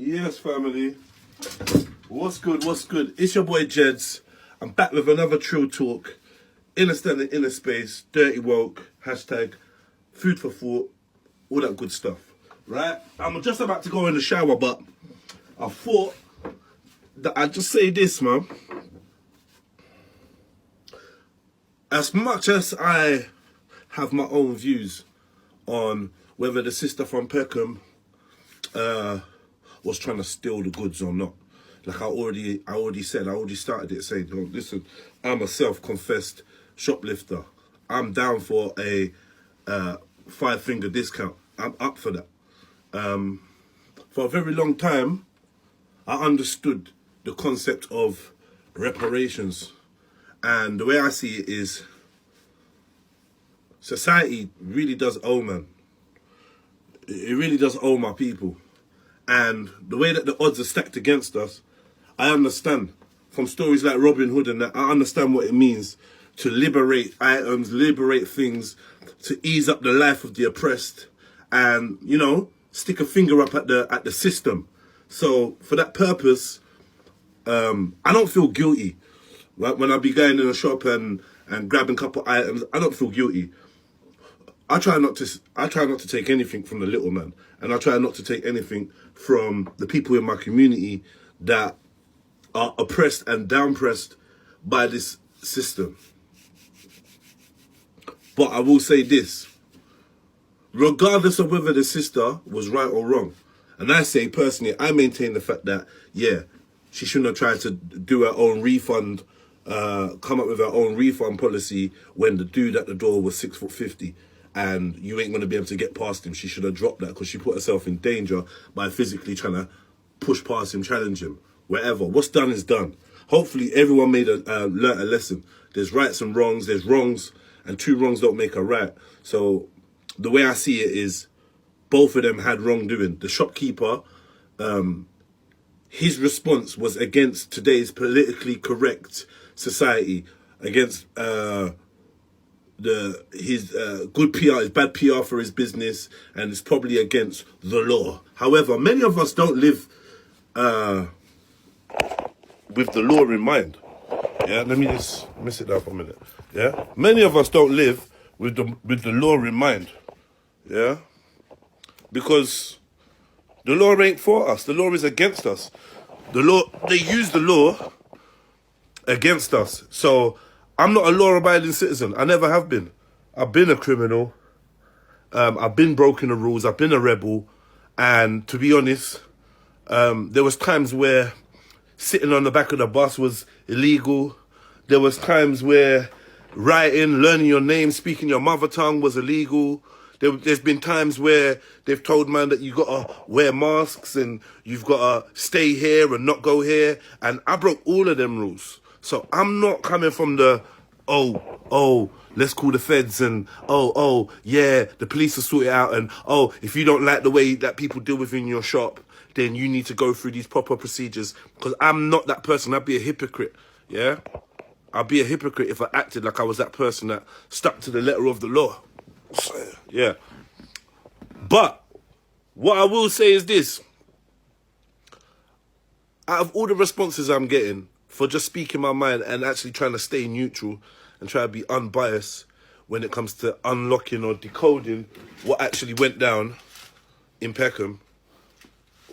Yes, family. What's good? What's good? It's your boy Jeds. I'm back with another Trill Talk. Inner standing, inner space, dirty woke, hashtag food for thought, all that good stuff. Right? I'm just about to go in the shower, but I thought that I'd just say this, man. As much as I have my own views on whether the sister from Peckham was trying to steal the goods or not. Like I already started it saying, oh, listen, I'm a self-confessed shoplifter. I'm down for a 5-finger discount. I'm up for that. For a very long time, I understood the concept of reparations. And the way I see it is, society really does owe, man. It really does owe my people. And the way that the odds are stacked against us, I understand from stories like Robin Hood and that, I understand what it means to liberate items, liberate things, to ease up the life of the oppressed and, you know, stick a finger up at the system. So for that purpose, I don't feel guilty. Right? When I be going in a shop and grabbing a couple items, I don't feel guilty. I try not to take anything from the little man, and I try not to take anything from the people in my community that are oppressed and downpressed by this system. But I will say this, regardless of whether the sister was right or wrong, and I say personally, I maintain the fact that, yeah, she shouldn't have tried to do her own refund, come up with her own refund policy when the dude at the door was 6'50", and you ain't going to be able to get past him. She should have dropped that because she put herself in danger by physically trying to push past him, challenge him, wherever. What's done is done. Hopefully everyone learnt a lesson. There's rights and wrongs, there's wrongs, and two wrongs don't make a right. So the way I see it is both of them had wrongdoing. The shopkeeper, his response was against today's politically correct society, against his good PR, his bad PR for his business, and it's probably against the law. However, many of us don't live with the law in mind. Yeah, let me sit down for a minute. Yeah, many of us don't live with the law in mind. Yeah, because the law ain't for us. The law is against us. The law, they use the law against us. So I'm not a law-abiding citizen. I never have been. I've been a criminal. I've been broken the rules. I've been a rebel. And to be honest, there was times where sitting on the back of the bus was illegal. There was times where writing, learning your name, speaking your mother tongue was illegal. There's been times where they've told man that you got to wear masks and you've got to stay here and not go here. And I broke all of them rules. So I'm not coming from the, let's call the feds and, yeah, the police will sort it out. And, if you don't like the way that people deal within your shop, then you need to go through these proper procedures. Because I'm not that person. I'd be a hypocrite, yeah? I'd be a hypocrite if I acted like I was that person that stuck to the letter of the law. Yeah. But what I will say is this. Out of all the responses I'm getting for just speaking my mind and actually trying to stay neutral and try to be unbiased when it comes to unlocking or decoding what actually went down in Peckham,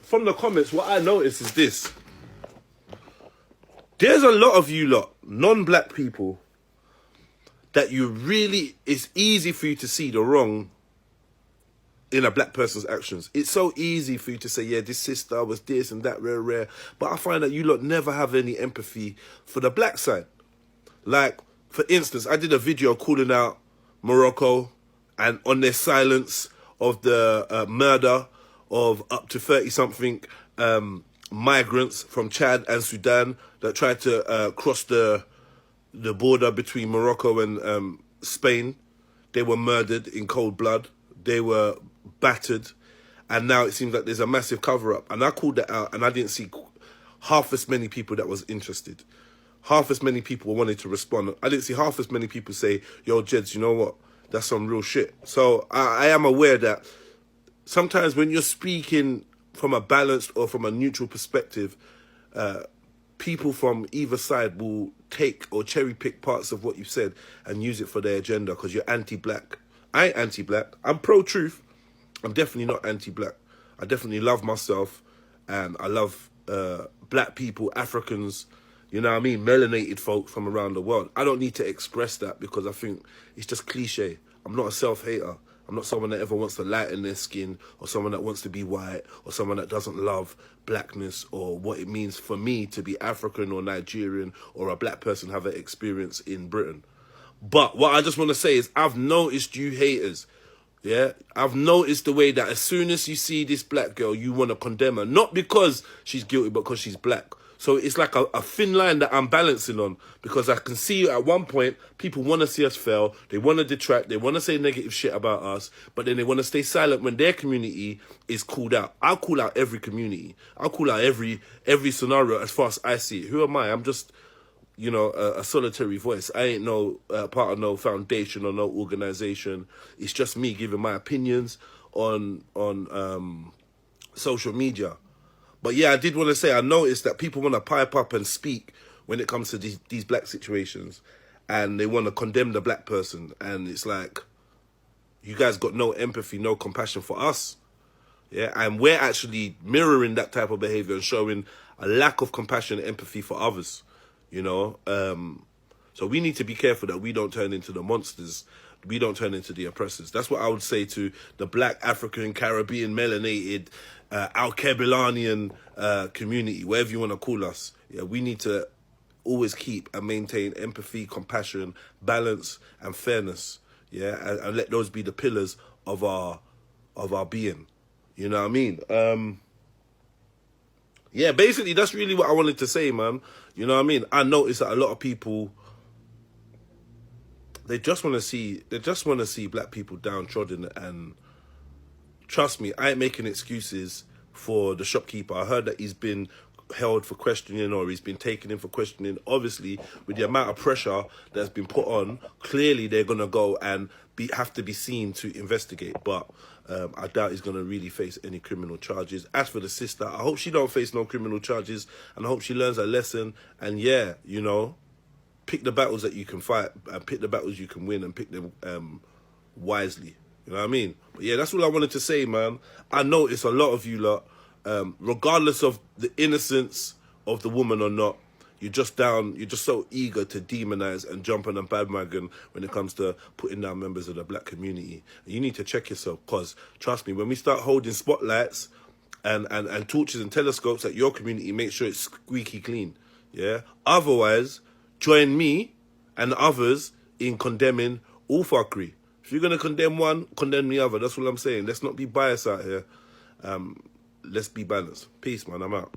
from the comments, what I noticed is this. There's a lot of you lot, non-black people, that it's easy for you to see the wrong in a black person's actions. It's so easy for you to say, yeah, this sister was this and that, rare. But I find that you lot never have any empathy for the black side. Like, for instance, I did a video calling out Morocco and on their silence of the murder of up to 30-something migrants from Chad and Sudan that tried to cross the border between Morocco and Spain. They were murdered in cold blood. They were battered. And now it seems like there's a massive cover-up. And I called that out, and I didn't see half as many people that was interested. Half as many people wanted to respond. I didn't see half as many people say, yo, Jeds, you know what? That's some real shit. So I am aware that sometimes when you're speaking from a balanced or from a neutral perspective, people from either side will take or cherry pick parts of what you've said and use it for their agenda because you're anti-black. I ain't anti-black. I'm pro-truth. I'm definitely not anti-black. I definitely love myself, and I love black people, Africans, you know what I mean, melanated folk from around the world. I don't need to express that because I think it's just cliche. I'm not a self-hater. I'm not someone that ever wants to lighten their skin, or someone that wants to be white, or someone that doesn't love blackness or what it means for me to be African or Nigerian or a black person have an experience in Britain. But what I just want to say is I've noticed you haters. Yeah, I've noticed the way that as soon as you see this black girl, you want to condemn her. Not because she's guilty, but because she's black. So it's like a thin line that I'm balancing on, because I can see at one point people want to see us fail, they want to detract, they want to say negative shit about us, but then they want to stay silent when their community is called out. I'll call out every community. I'll call out every scenario as far as I see it. Who am I? I'm just, you know, a solitary voice. I ain't no part of no foundation or no organization. It's just me giving my opinions on social media. But yeah, I did want to say, I noticed that people want to pipe up and speak when it comes to these black situations, and they want to condemn the black person. And it's like, you guys got no empathy, no compassion for us. Yeah, and we're actually mirroring that type of behavior and showing a lack of compassion and empathy for others, you know. So we need to be careful that we don't turn into the monsters. We don't turn into the oppressors. That's what I would say to the black, African, Caribbean, melanated, Al-Kabylanian community, whatever you want to call us. Yeah, we need to always keep and maintain empathy, compassion, balance, and fairness. Yeah, and let those be the pillars of our being. You know what I mean? Yeah, basically that's really what I wanted to say, man. You know what I mean? I noticed that a lot of people, they just want to see black people downtrodden. And trust me, I ain't making excuses for the shopkeeper. I heard that he's been held for questioning, or he's been taken in for questioning. Obviously, with the amount of pressure that's been put on, clearly they're gonna go and have to be seen to investigate. But I doubt he's gonna really face any criminal charges. As for the sister, I hope she don't face no criminal charges, and I hope she learns her lesson. And yeah, you know, pick the battles that you can fight, and pick the battles you can win, and pick them wisely. You know what I mean? But yeah, that's all I wanted to say, man. I notice a lot of you lot, regardless of the innocence of the woman or not, you're just so eager to demonize and jump on a bandwagon when it comes to putting down members of the black community. And you need to check yourself, because trust me, when we start holding spotlights and torches and telescopes at your community, make sure it's squeaky clean. Yeah. Otherwise, join me and others in condemning all fuckery. If you're gonna condemn one, condemn the other. That's what I'm saying. Let's not be biased out here. Let's be balanced. Peace, man. I'm out.